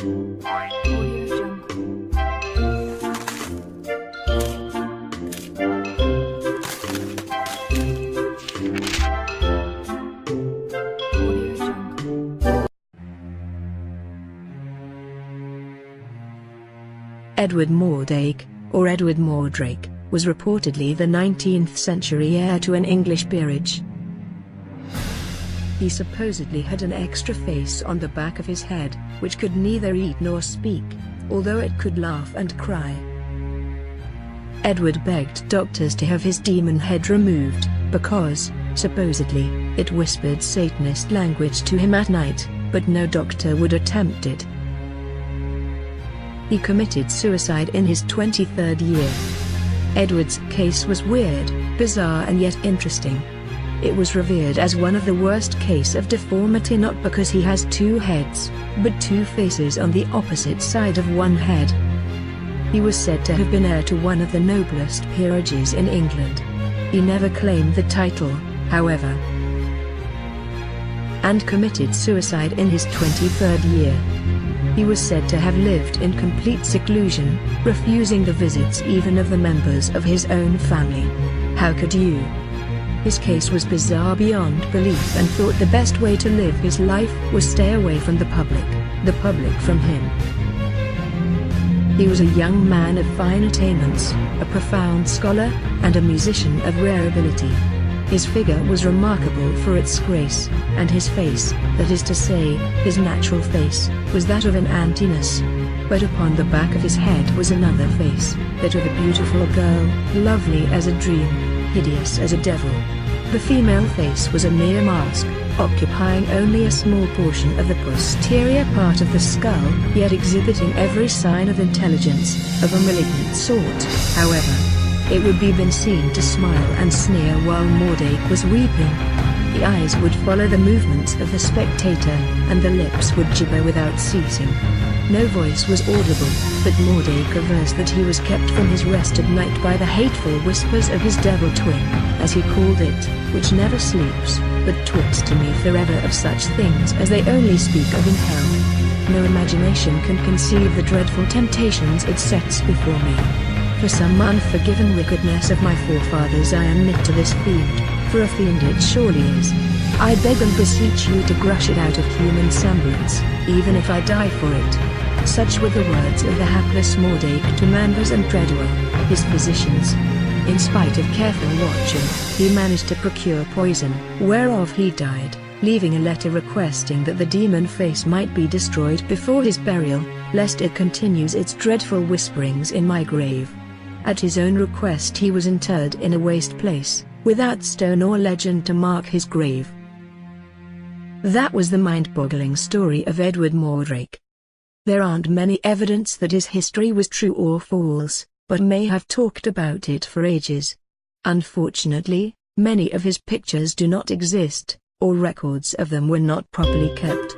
Edward Mordrake, or Edward Mordrake, was reportedly the 19th century heir to an English peerage. He supposedly had an extra face on the back of his head, which could neither eat nor speak, although it could laugh and cry. Edward begged doctors to have his demon head removed, because, supposedly, it whispered Satanist language to him at night, but no doctor would attempt it. He committed suicide in his 23rd year. Edward's case was weird, bizarre and yet interesting. It was revered as one of the worst cases of deformity not because he has two heads, but two faces on the opposite side of one head. He was said to have been heir to one of the noblest peerages in England. He never claimed the title, however, and committed suicide in his 23rd year. He was said to have lived in complete seclusion, refusing the visits even of the members of his own family. How could you? His case was bizarre beyond belief and thought the best way to live his life was stay away from the public from him. He was a young man of fine attainments, a profound scholar, and a musician of rare ability. His figure was remarkable for its grace, and his face, that is to say, his natural face, was that of an Antinous. But upon the back of his head was another face, that of a beautiful girl, lovely as a dream, hideous as a devil. The female face was a mere mask, occupying only a small portion of the posterior part of the skull, yet exhibiting every sign of intelligence, of a malignant sort. However, it would be been seen to smile and sneer while Mordrake was weeping. The eyes would follow the movements of the spectator, and the lips would gibber without ceasing. No voice was audible, but Mordrake averred that he was kept from his rest at night by the hateful whispers of his devil twin, as he called it, which never sleeps, but talks to me forever of such things as they only speak of in hell. No imagination can conceive the dreadful temptations it sets before me. For some unforgiven wickedness of my forefathers I am knit to this fiend, for a fiend it surely is. I beg and beseech you to crush it out of human semblance, even if I die for it. Such were the words of the hapless Mordrake to Manvers and Treadwell, his physicians. In spite of careful watching, he managed to procure poison, whereof he died, leaving a letter requesting that the demon face might be destroyed before his burial, lest it continues its dreadful whisperings in my grave. At his own request he was interred in a waste place, without stone or legend to mark his grave. That was the mind-boggling story of Edward Mordrake. There aren't many evidence that his history was true or false, but may have talked about it for ages. Unfortunately, many of his pictures do not exist, or records of them were not properly kept.